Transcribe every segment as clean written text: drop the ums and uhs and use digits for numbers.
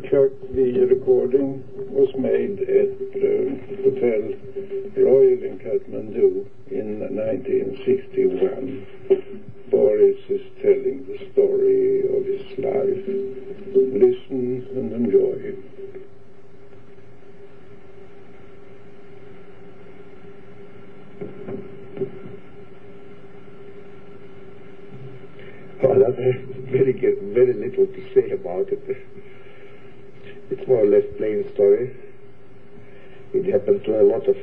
Chuck, the recording was made at Hotel Royal in Kathmandu in 1961. Boris is telling the story of his life. Listen and enjoy. Well, there's very little to say about it. It's more or less plain story. It happened to a lot of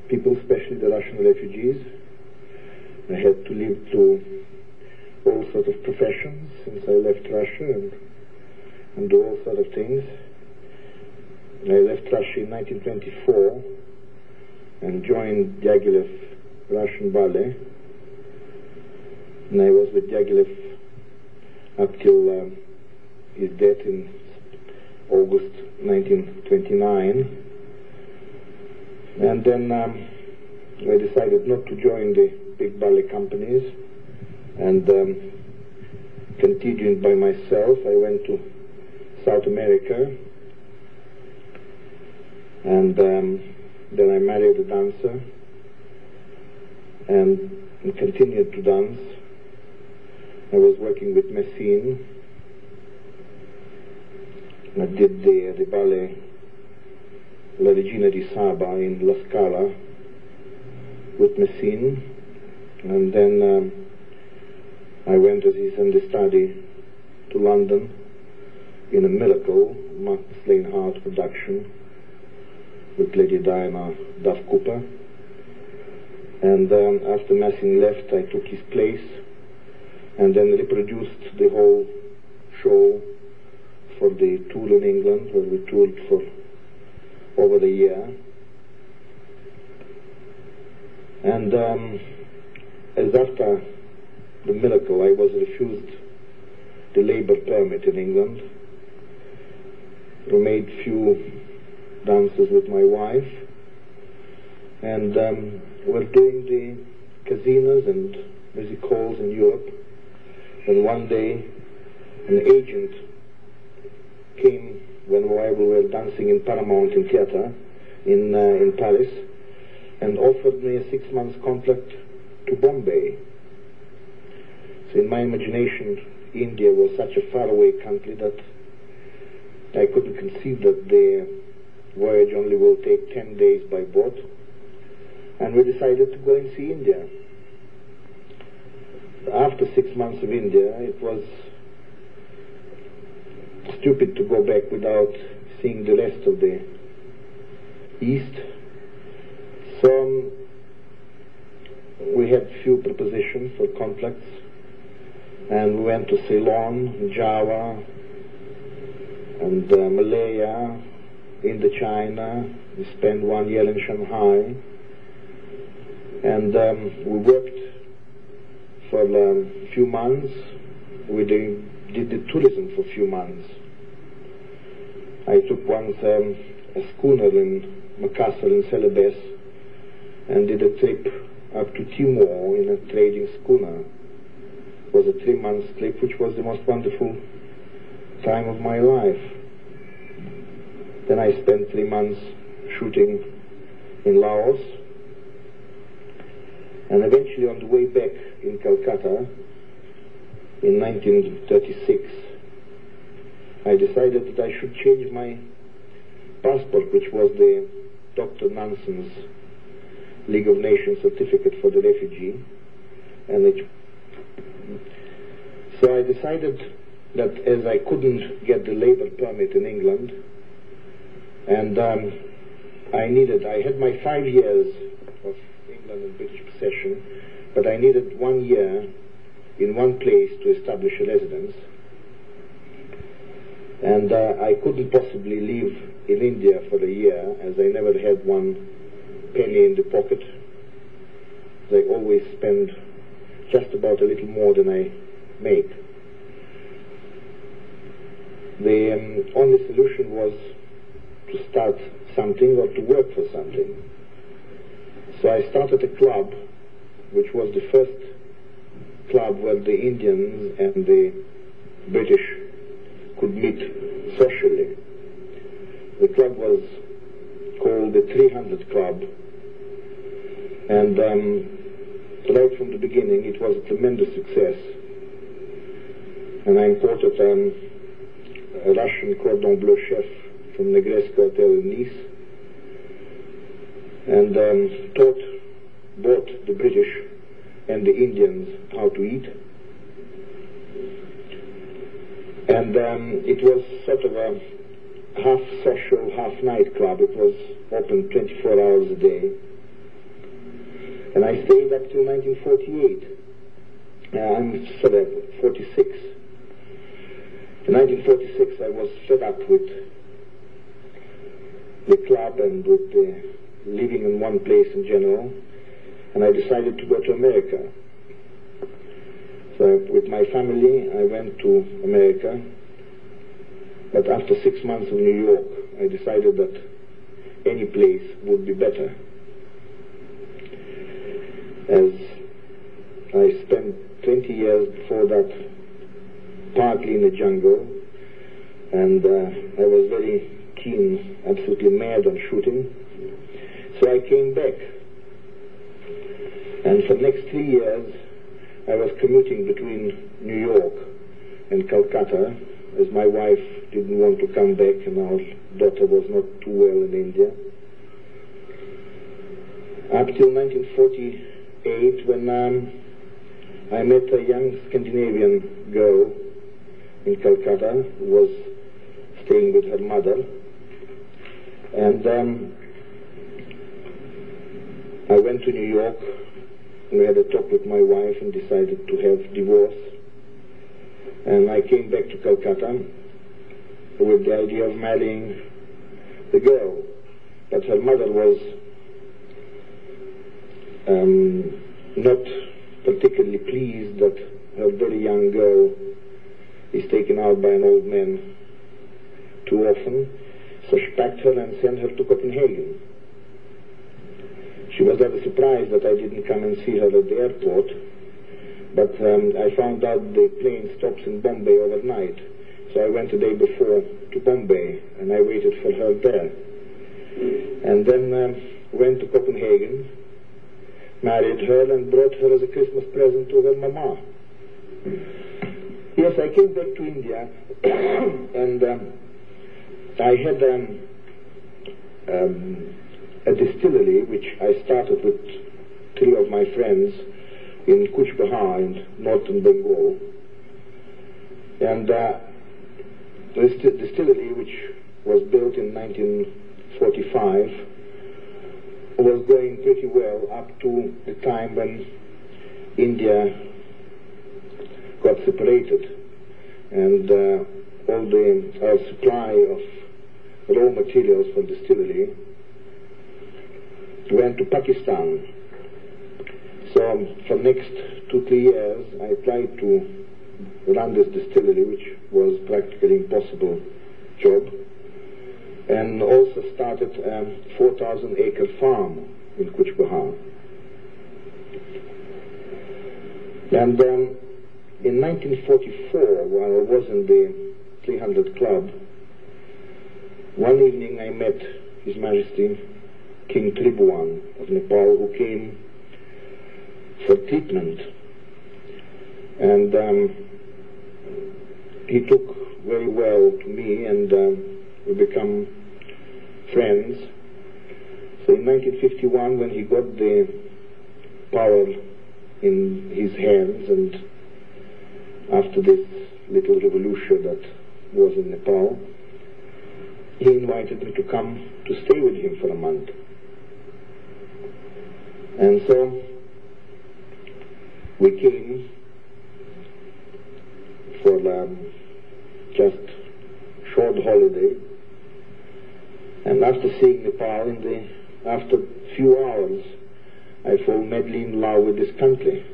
people, especially the Russian refugees. I had to live through all sorts of professions since I left Russia and do all sorts of things. I left Russia in 1924 and joined Diaghilev Russian Ballet. And I was with Diaghilev up till his death in August 1929. And then I decided not to join the big ballet companies and continued by myself. I went to South America and then I married a dancer and continued to dance. I was working with Messine. I did the ballet La Regina di Saba in La Scala with Messine, and then I went as his understudy to London in a Miracle, Mark Slane Hart production with Lady Diana Duff Cooper. And after Messine left, I took his place and then reproduced the whole show for the tour in England, where we toured for over the year. And as after the Miracle, I was refused the labour permit in England. We made few dances with my wife, and we're doing the casinos and music halls in Europe. And one day, an agent came when we were dancing in Paramount in theatre in Paris, and offered me a 6-month contract to Bombay. So in my imagination, India was such a faraway country that I couldn't conceive that the voyage only will take 10 days by boat. And we decided to go and see India. After 6 months of India, it was stupid to go back without seeing the rest of the East. So we had few propositions for contracts, and we went to Ceylon, Java, and Malaya, Indochina. We spent 1 year in Shanghai, and we worked for a few months. We did the tourism for a few months. I took once a schooner in Makassar in Celebes and did a trip up to Timor in a trading schooner. It was a 3-month trip, which was the most wonderful time of my life. Then I spent 3 months shooting in Laos, and eventually on the way back in Calcutta in 1936, I decided that I should change my passport, which was the Dr. Nansen's League of Nations certificate for the refugee. And so I decided that as I couldn't get the labour permit in England, and I had my 5 years of England and British possession, but I needed 1 year in one place to establish a residence. And I couldn't possibly live in India for a year, as I never had 1 penny in the pocket. I always spend just about a little more than I make. The only solution was to start something or to work for something. So I started a club, which was the first club where the Indians and the British could meet socially. The club was called the 300 Club, and right from the beginning it was a tremendous success. And I imported a Russian cordon bleu chef from Negresco Hotel in Nice, and bought the British and the Indians how to eat. And it was sort of a half social, half night club. It was open 24 hours a day. And I stayed up till 1948. I'm 46. In 1946 I was fed up with the club and with living in one place in general, and I decided to go to America. So with my family I went to America, but after 6 months of New York I decided that any place would be better, as I spent 20 years before that partly in the jungle, and I was very keen, absolutely mad on shooting. So I came back, and for the next 3 years I was commuting between New York and Calcutta, as my wife didn't want to come back and our daughter was not too well in India. Up till 1948, when I met a young Scandinavian girl in Calcutta who was staying with her mother, and I went to New York and we had a talk with my wife and decided to have divorce, and I came back to Calcutta with the idea of marrying the girl, but her mother was not particularly pleased that her very young girl is taken out by an old man too often, so she packed her and sent her to Copenhagen. She was rather surprised that I didn't come and see her at the airport, but I found out the plane stops in Bombay overnight, so I went the day before to Bombay and I waited for her there. And then went to Copenhagen, married her and brought her as a Christmas present to her mama. Yes, I came back to India and I had a distillery which I started with 3 of my friends in Cooch Behar in northern Bengal. And this distillery, which was built in 1945, was going pretty well up to the time when India got separated, and our supply of raw materials for distillery went to Pakistan. So for the next 2-3 years I tried to run this distillery, which was practically impossible job, and also started a 4,000-acre farm in Cooch Behar. And in 1944, while I was in the 300 Club, one evening I met His Majesty King Tribhuwan of Nepal, who came for treatment, and he took very well to me, and we become friends. So in 1951, when he got the power in his hands, and after this little revolution that was in Nepal, he invited me to come to stay with him for a month. And so we came for just short holiday, and after seeing Nepal, after a few hours I fell madly in love with this country.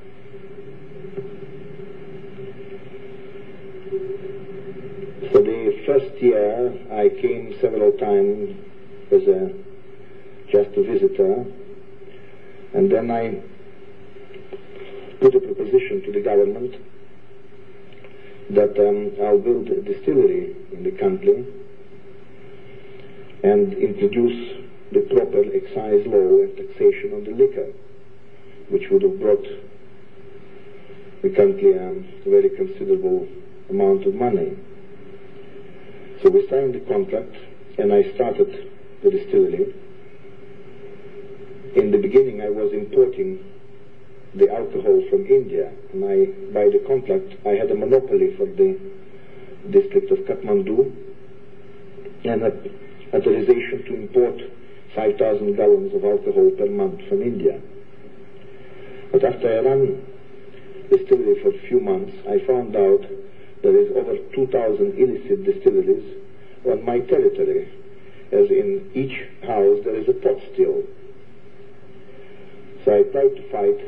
For the first year I came several times as just a visitor, and then I put a proposition to the government that I'll build a distillery in the country and introduce the proper excise law and taxation on the liquor, which would have brought the country a very considerable amount of money. So we signed the contract, and I started the distillery. In the beginning, I was importing the alcohol from India, and by the contract, I had a monopoly for the district of Kathmandu and authorization to import 5,000 gallons of alcohol per month from India. But after I ran the distillery for a few months, I found out there is over 2,000 illicit distilleries on my territory, as in each house there is a pot still. So I tried to fight,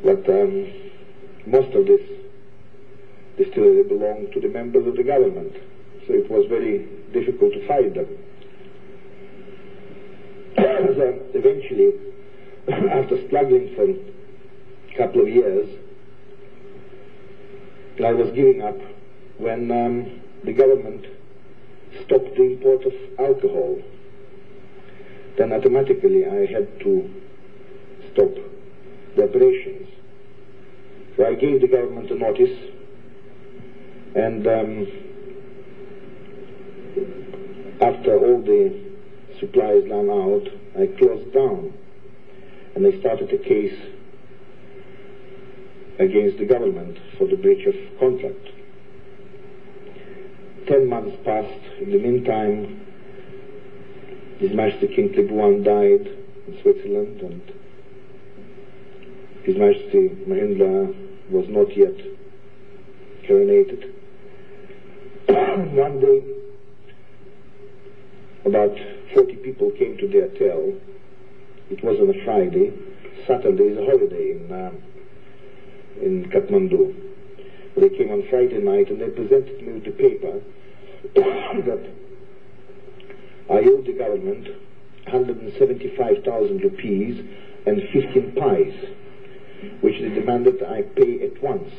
but most of this distillery belonged to the members of the government, so it was very difficult to fight them. So eventually, after struggling for a couple of years, I was giving up when the government stopped the import of alcohol. Then automatically I had to stop the operations. So I gave the government a notice, and after all the supplies ran out, I closed down, and I started a case against the government for the breach of contract. 10 months passed. In the meantime, His Majesty King Tribhuwan died in Switzerland, and His Majesty Mahindra was not yet coronated. One day, about 40 people came to the hotel. It was on a Friday. Saturday is a holiday in Kathmandu. They came on Friday night, and they presented me with the paper that I owed the government 175,000 rupees and 15 pies, which they demanded I pay at once,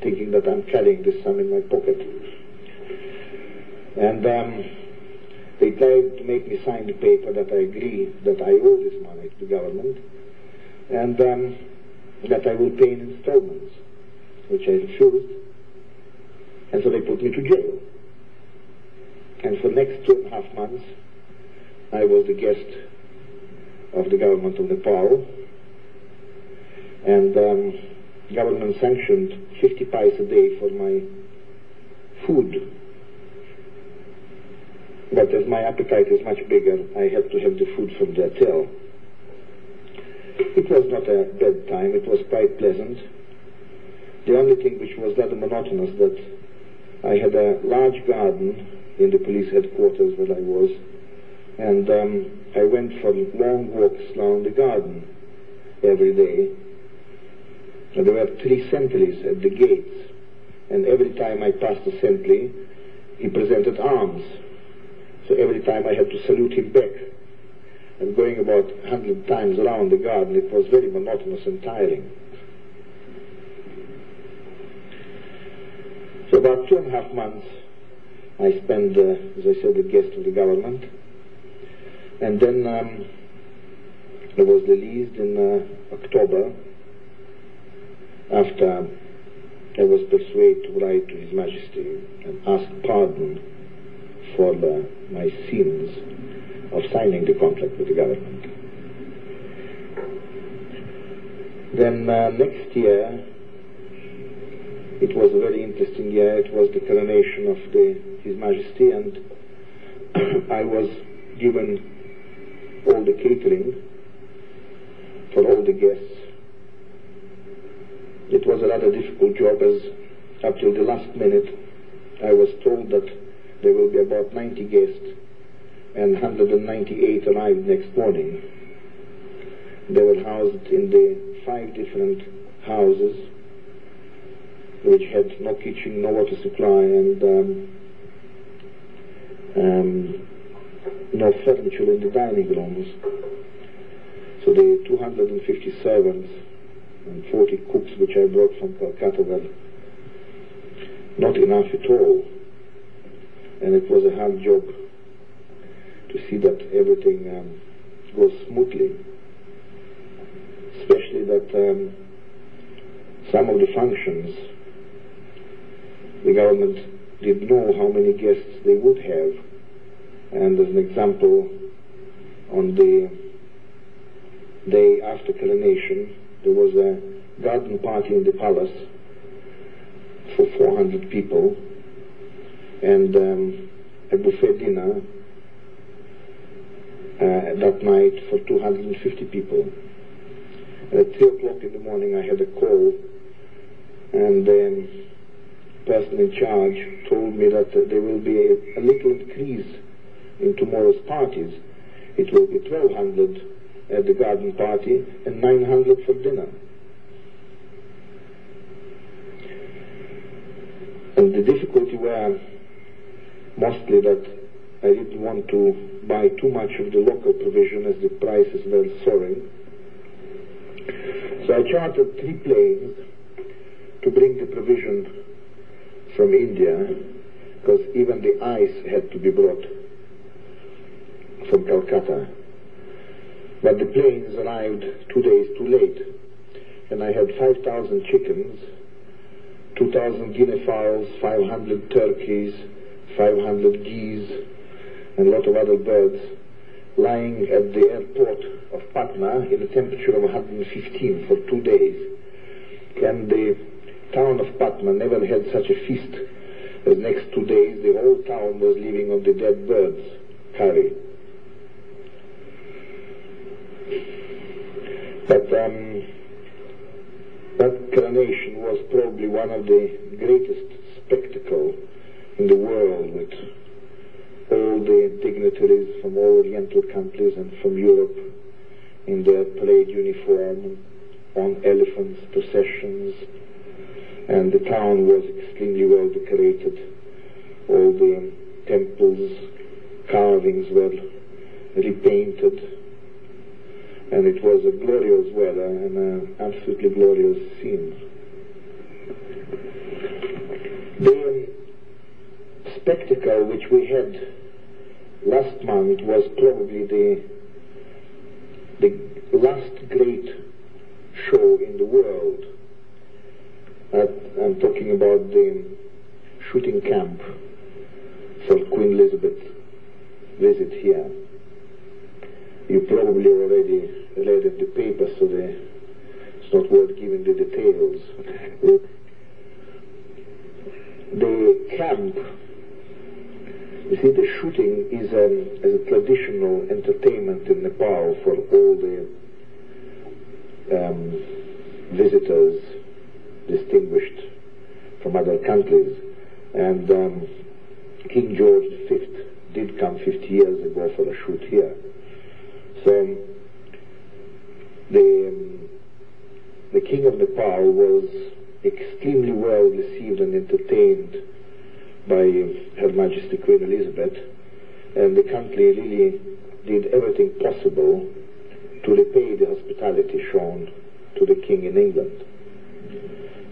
thinking that I'm carrying this sum in my pocket. And they tried to make me sign the paper that I agree that I owe this money to the government, and that I will pay in installments, which I refused. And so they put me to jail. And for the next 2.5 months, I was the guest of the government of Nepal, and government sanctioned 50 pies a day for my food. But as my appetite is much bigger, I had to have the food from the hotel. It was not a bad time, it was quite pleasant. The only thing which was rather monotonous, that I had a large garden in the police headquarters where I was, and I went for long walks around the garden every day. And there were 3 sentries at the gates, and every time I passed a sentry, he presented arms. So every time I had to salute him back. And going about 100 times around the garden, it was very monotonous and tiring. So about 2.5 months I spent, as I said, the guest of the government. And then I was released in October, after I was persuaded to write to His Majesty and ask pardon for my sins of signing the contract with the government. Then next year, it was a very interesting year. It was the coronation of His Majesty, and I was given all the catering for all the guests. It was a rather difficult job, as up till the last minute I was told that there will be about 90 guests, and 198 arrived next morning. They were housed in the 5 different houses, which had no kitchen, no water supply, and no furniture in the dining rooms. So the 250 servants and 40 cooks which I brought from Calcutta were not enough at all. And it was a hard job to see that everything goes smoothly. Especially that some of the functions, the government didn't know how many guests they would have. And as an example, on the day after coronation, there was a garden party in the palace for 400 people, and a buffet dinner that night for 250 people. And at 3 o'clock in the morning I had a call, and the person in charge told me that there will be a little increase in tomorrow's parties. It will be 1,200 at the garden party and 900 for dinner. And the difficulty were mostly that I didn't want to buy too much of the local provision as the prices were soaring. So I chartered 3 planes to bring the provision from India, because even the ice had to be brought from Calcutta. But the planes arrived 2 days too late, and I had 5,000 chickens, 2,000 guinea fowls, 500 turkeys, 500 geese, and a lot of other birds lying at the airport of Patna in a temperature of 115 for 2 days. And the town of Patna never had such a feast as next 2 days. The whole town was living on the dead birds curry. But that coronation was probably one of the greatest spectacle in the world, with all the dignitaries from all Oriental countries and from Europe in their parade uniform, on elephants, processions, and the town was extremely well decorated. All the temples, carvings were repainted, and it was a glorious weather and an absolutely glorious scene. The spectacle which we had last month was probably the last great show in the world. I'm talking about the shooting camp for Queen Elizabeth's visit here. You probably already read in the paper, so it's not worth giving the details. The camp, you see, the shooting is a traditional entertainment in Nepal for all the visitors distinguished from other countries. And King George V did come 50 years ago for a shoot here. So the King of Nepal was extremely well received and entertained by Her Majesty Queen Elizabeth, and the country really did everything possible to repay the hospitality shown to the King in England.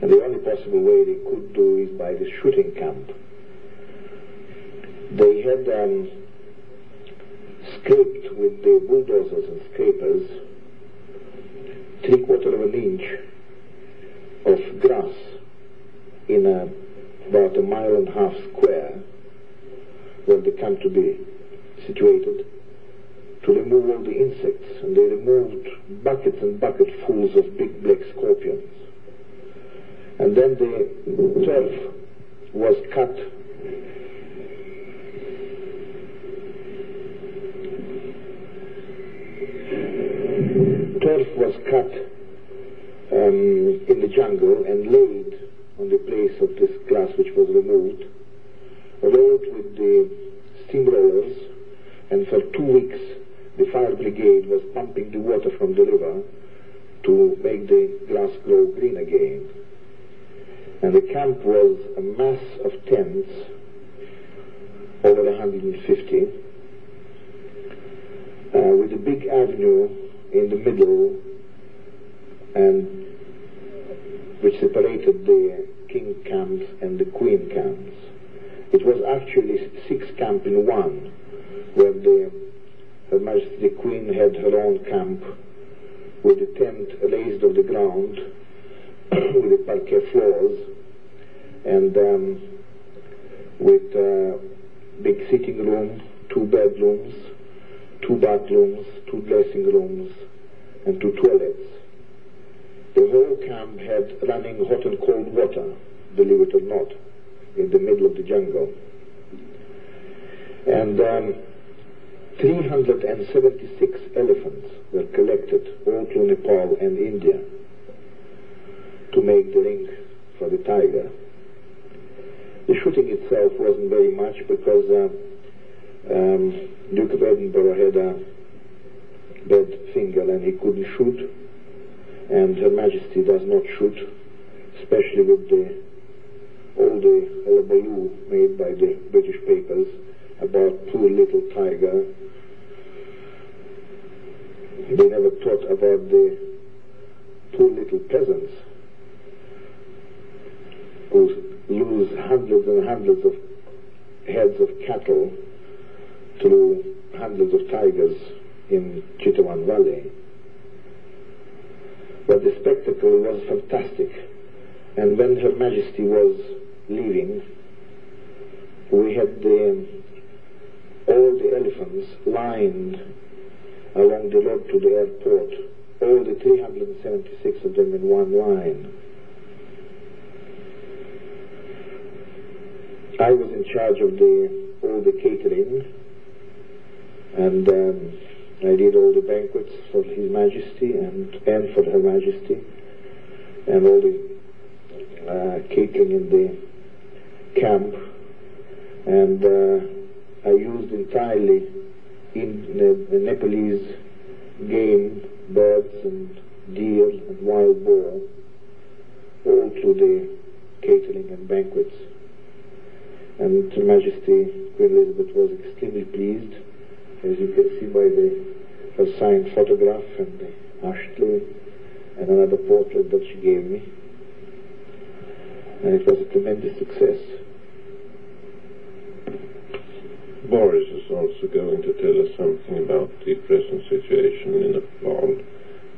And the only possible way they could do is by this shooting camp. They had scraped with the bulldozers and scrapers 3/4 of an inch of grass in about 1.5 miles square where the camp to be situated, to remove all the insects. And they removed buckets and bucketfuls of big black scorpions. And then the turf was cut in the jungle and laid on the place of this grass which was removed, rolled with the steamrollers, and for 2 weeks the fire brigade was pumping the water from the river to make the grass grow green again. And the camp was a mass of tents, over 150, with a big avenue in the middle, and which separated the king camps and the queen camps. It was actually 6 camps in one, where Her Majesty the Queen had her own camp with a tent raised off the ground with the parquet floors and with a big sitting room, 2 bedrooms, 2 bathrooms, 2 dressing rooms, and 2 toilets. The whole camp had running hot and cold water, believe it or not, in the middle of the jungle. And 376 elephants were collected all through Nepal and India to make the ring for the tiger. The shooting itself wasn't very much because Duke of Edinburgh had a bad finger and he couldn't shoot, and Her Majesty does not shoot, especially with all the hullabaloo made by the British papers about poor little tiger. They never thought about the poor little peasants who lose hundreds and hundreds of heads of cattle through hundreds of tigers in Chitawan Valley. But the spectacle was fantastic. And when Her Majesty was leaving, we had all the elephants lined along the road to the airport, all the 376 of them in one line. I was in charge of all the catering, and I did all the banquets for His Majesty and for Her Majesty, and all the catering in the camp, and I used entirely in the Nepalese game, birds and deer and wild boar, all through the catering and banquets. And Her Majesty Queen Elizabeth was extremely pleased, as you can see by her signed photograph and the Ashley and another portrait that she gave me. And it was a tremendous success. Boris is also going to tell us something about the present situation in Nepal.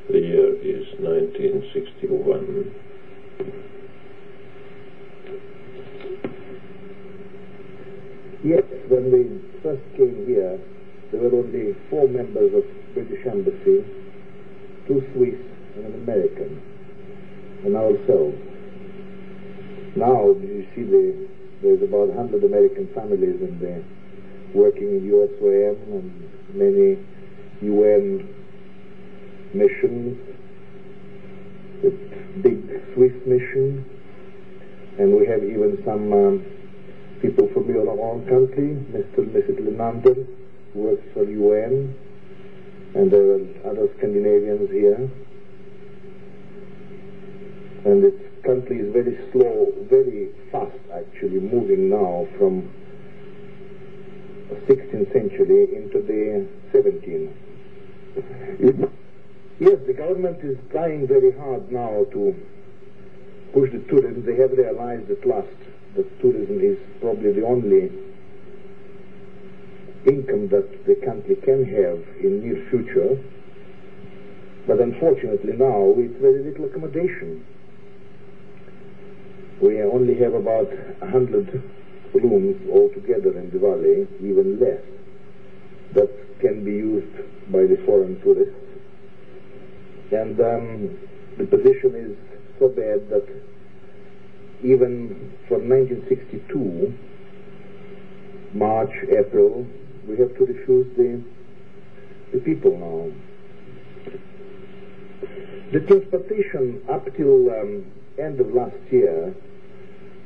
The year is 1961. Yes, when we first came here, there were only 4 members of British Embassy, 2 Swiss and an American, and ourselves. Now, you see there's about 100 American families in there working in USOM and many UN missions, the big Swiss mission, and we have even some people from your own country, Mr. and Mrs. Lenander, who works for UN, and there are other Scandinavians here. And this country is very slow, very fast actually, moving now from the 16th century into the 17th. Yes, the government is trying very hard now to push the tourism. They have realized at last that tourism is probably the only income that the country can have in near future. But unfortunately now it's very little accommodation. We only have about 100 rooms altogether in the valley, even less, that can be used by the foreign tourists. And the position is so bad that even from 1962, March, April, we have to refuse the people now. The transportation up till end of last year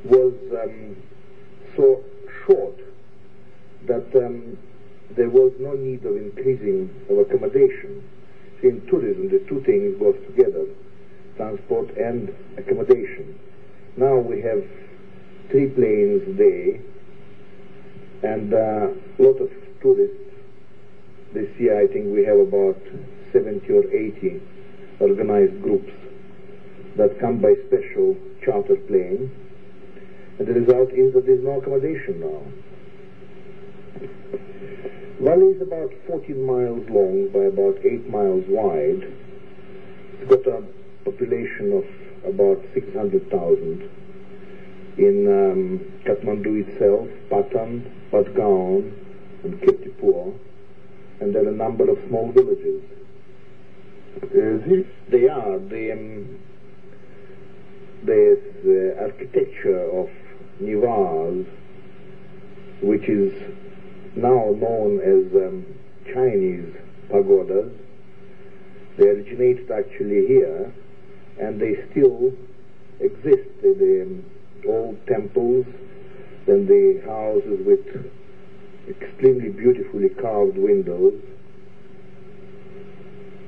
was so short that there was no need of increasing our accommodation. See, in tourism, the two things go together, transport and accommodation. Now we have 3 planes a day and a lot of tourists. This year I think we have about 70 or 80 organized groups that come by special charter plane, And the result is that there's no accommodation now. Valley is about 14 miles long by about 8 miles wide. It's got a population of about 600,000. In Kathmandu itself, Patan, Patgaon, and Kirtipur, and there are a number of small villages. They are. There's the architecture of Nivas, which is now known as Chinese pagodas. They originated actually here, and they still exist. The old temples, then the houses with extremely beautifully carved windows.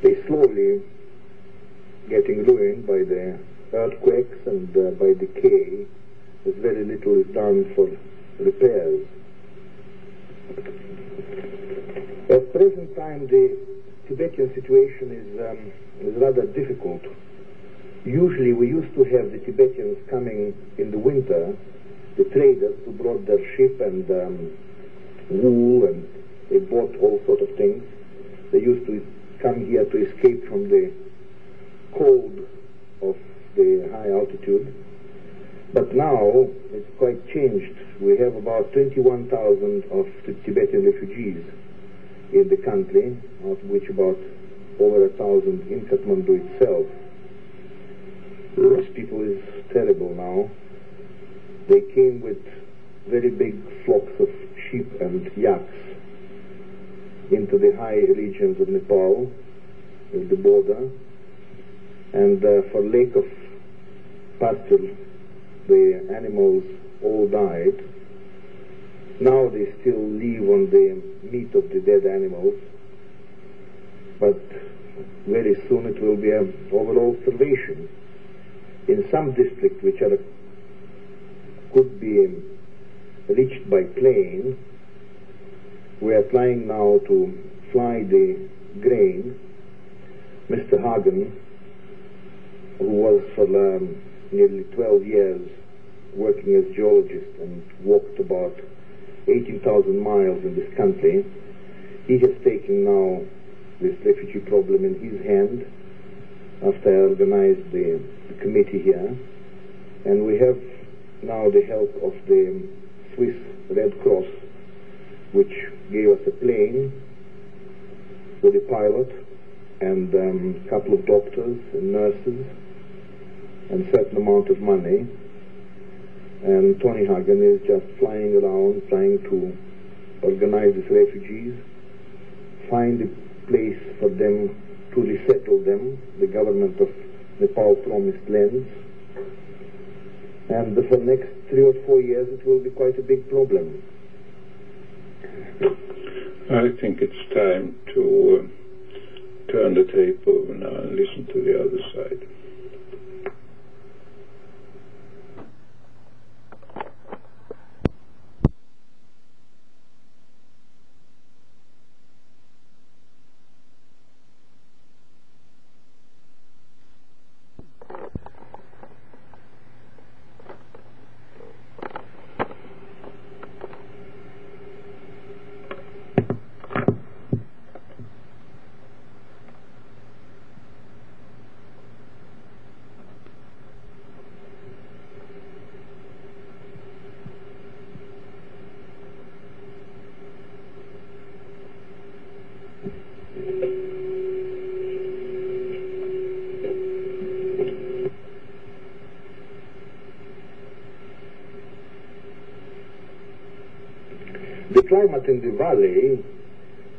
They slowly getting ruined by the earthquakes and by decay, as very little is done for repairs. At present time, the Tibetan situation is rather difficult. Usually we used to have the Tibetans coming in the winter, the traders who brought their ship and wool, and they bought all sorts of things. They used to come here to escape from the cold of the high altitude. But now it's quite changed. We have about 21,000 of Tibetan refugees in the country, out of which about over 1,000 in Kathmandu itself. These people is terrible now. They came with very big flocks of sheep and yaks into the high regions of Nepal, at the border, and for lack of pasture, the animals all died. Now they still live on the meat of the dead animals, but very soon it will be an overall starvation. In some districts which could be reached by plane, we are trying now to fly the grain. Mr. Hagen, who was for nearly 12 years working as geologist and walked about 18,000 miles in this country, he has taken now this refugee problem in his hand after I organized the committee here, and we have now the help of the Swiss Red Cross, which gave us a plane with a pilot and a couple of doctors and nurses and a certain amount of money. And Tony Hagen is just flying around trying to organize these refugees, find a place for them to resettle them. The government of Nepal promised lands, and for the next 3 or 4 years it will be quite a big problem. I think it's time to turn the tape over now and listen to the other side. The climate in the valley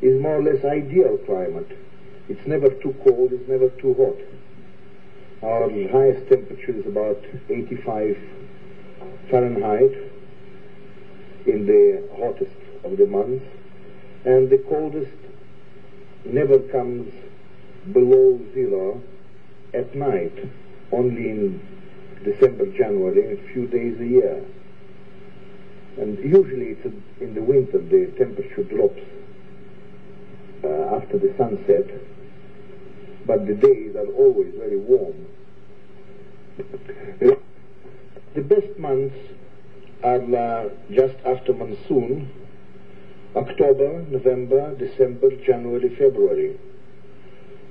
is more or less ideal climate. It's never too cold, it's never too hot. Our highest temperature is about 85 Fahrenheit in the hottest of the months, and the coldest never comes below 0 at night, only in December, January, a few days a year. And usually it's in the winter the temperature drops after the sunset, but the days are always very warm. The best months are just after monsoon: October, November, December, January, February.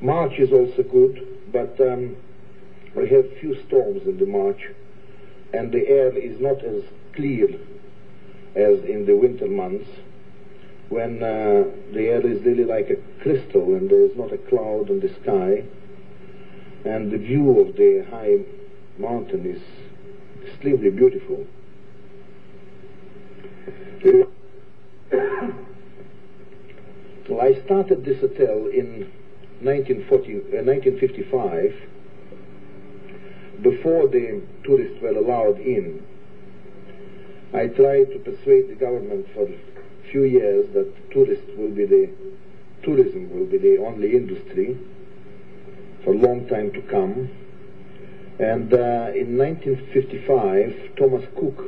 March is also good, but we have few storms in the March, and the air is not as clear as in the winter months, when the air is really like a crystal and there is not a cloud in the sky, and the view of the high mountain is extremely beautiful. Well, I started this hotel in 1955, before the tourists were allowed in. I tried to persuade the government for a few years that tourism will be the only industry for a long time to come. And in 1955, Thomas Cook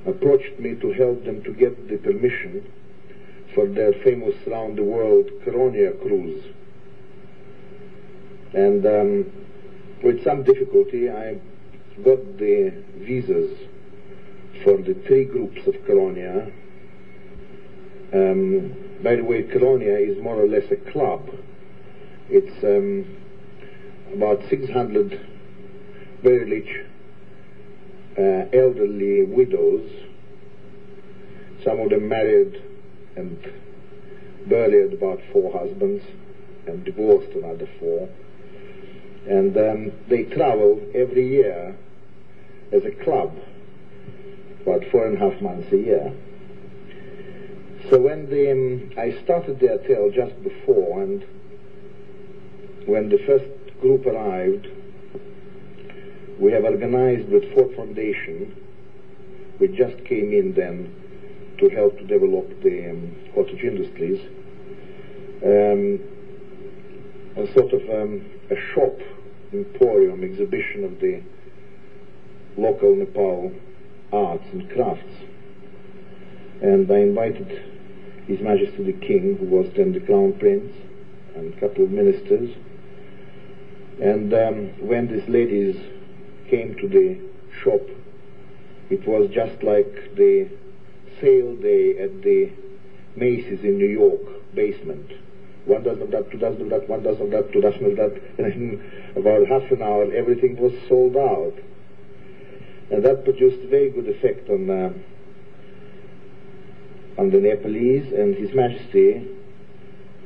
approached me to help them to get the permission for their famous round-the-world Coronia cruise. And with some difficulty, I got the visas for the 3 groups of Coronia. By the way, Coronia is more or less a club. It's about 600 very rich elderly widows, some of them married and buried about 4 husbands and divorced another 4. And they travel every year as a club, about 4.5 months a year. So when I started the hotel just before, and when the first group arrived, we have organized with Ford Foundation, we just came in then to help to develop the cottage industries, a sort of a shop, emporium, exhibition of the local Nepal arts and crafts. And I invited His Majesty the King, who was then the Crown Prince, and a couple of ministers. And when these ladies came to the shop, it was just like the sale day at the Macy's in New York basement. 1 dozen of that, 2 dozen of that, 1 dozen of that, 2 dozen of that, and in about half an hour everything was sold out. And that produced a very good effect on the Nepalese, and His Majesty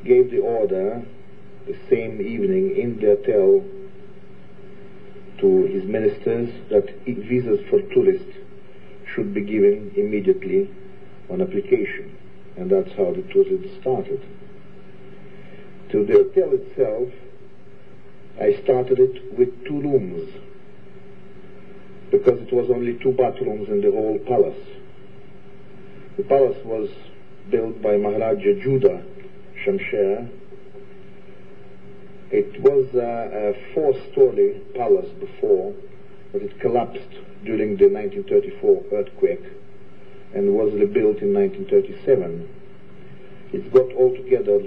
gave the order the same evening in the hotel to his ministers that visas for tourists should be given immediately on application. And that's how the tourism started. To the hotel itself, I started it with 2 rooms, because it was only 2 bathrooms in the whole palace. The palace was built by Maharaja Judah Shamsher. It was a 4-story palace before, but it collapsed during the 1934 earthquake and was rebuilt in 1937. It's got altogether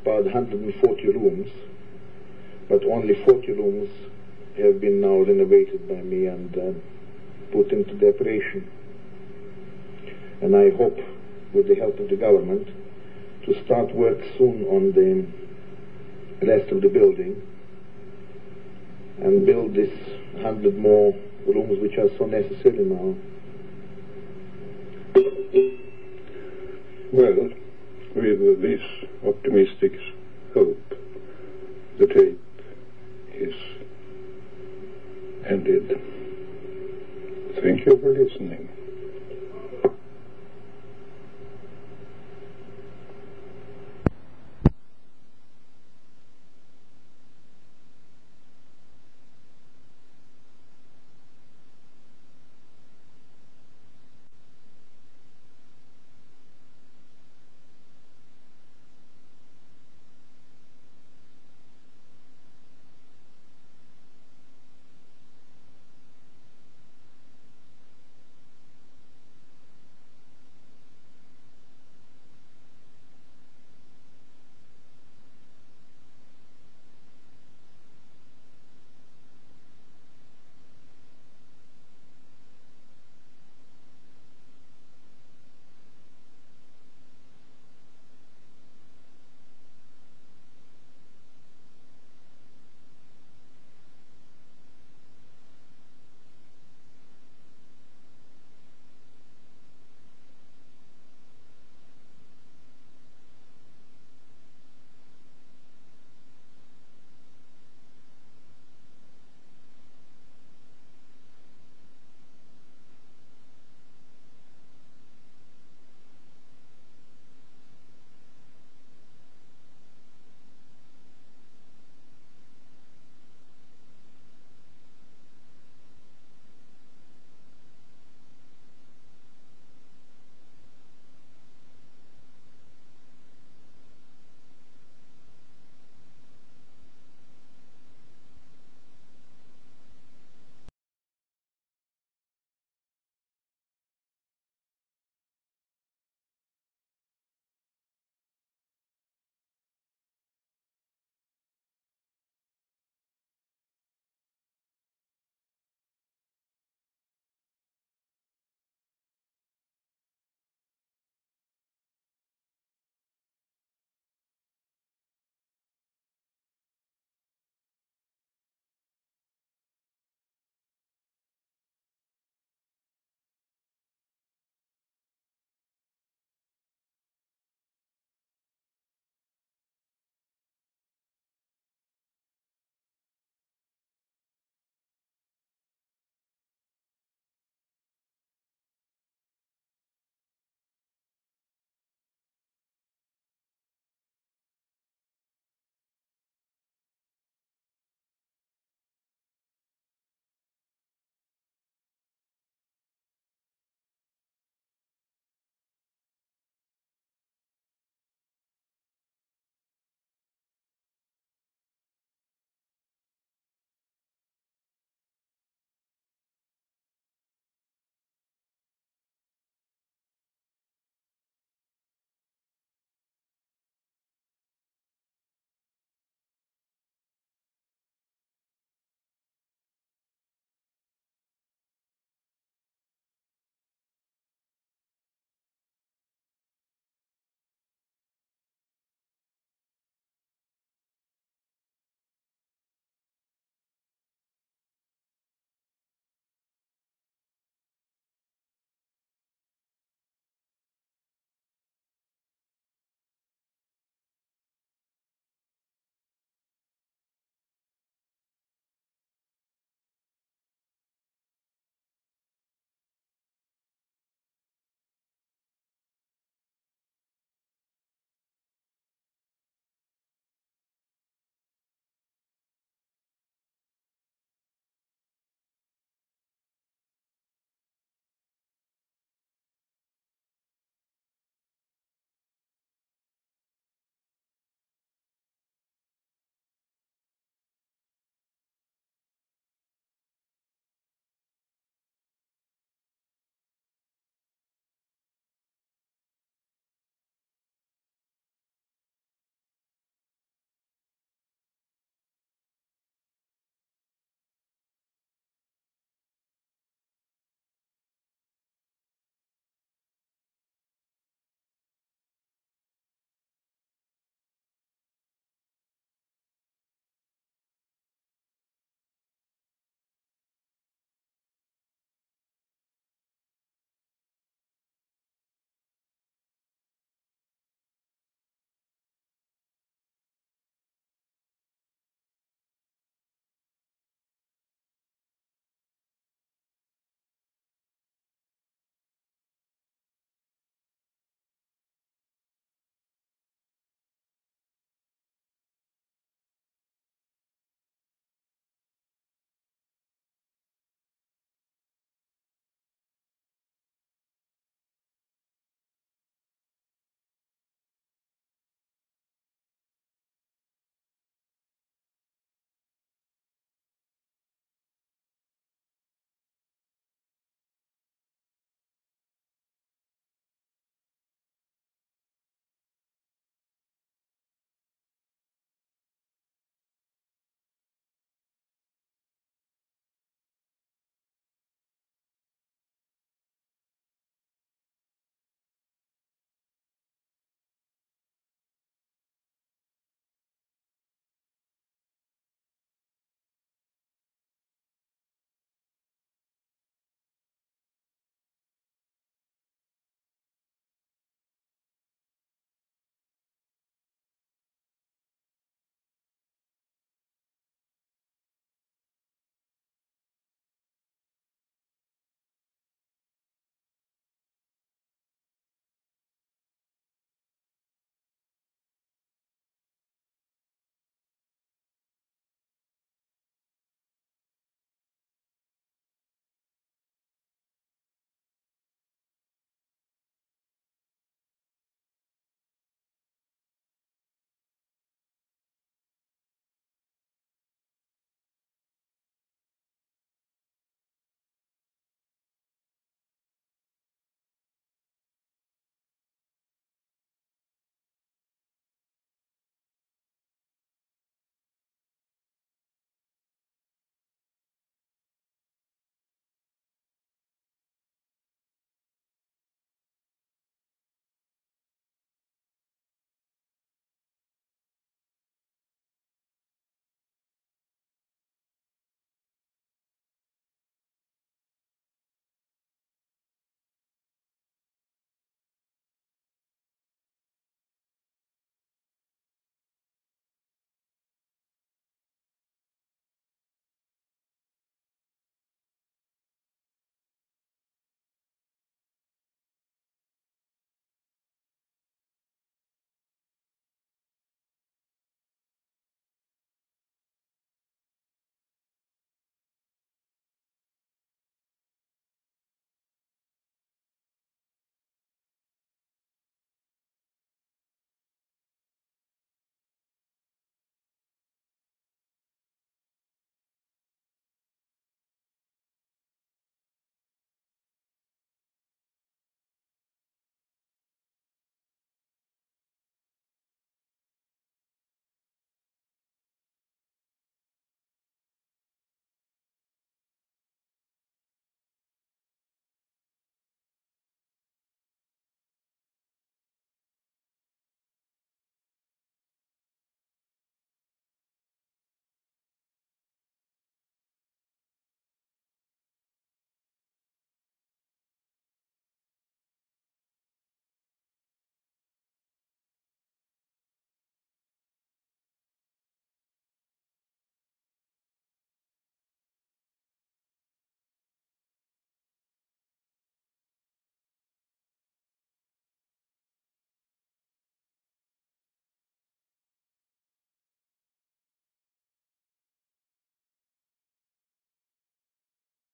about 140 rooms, but only 40 rooms have been now renovated by me and put into the operation. And I hope, with the help of the government, to start work soon on the rest of the building and build this 100 more rooms which are so necessary now. Well, with this optimistic hope, the tape is ended. Thank you for listening.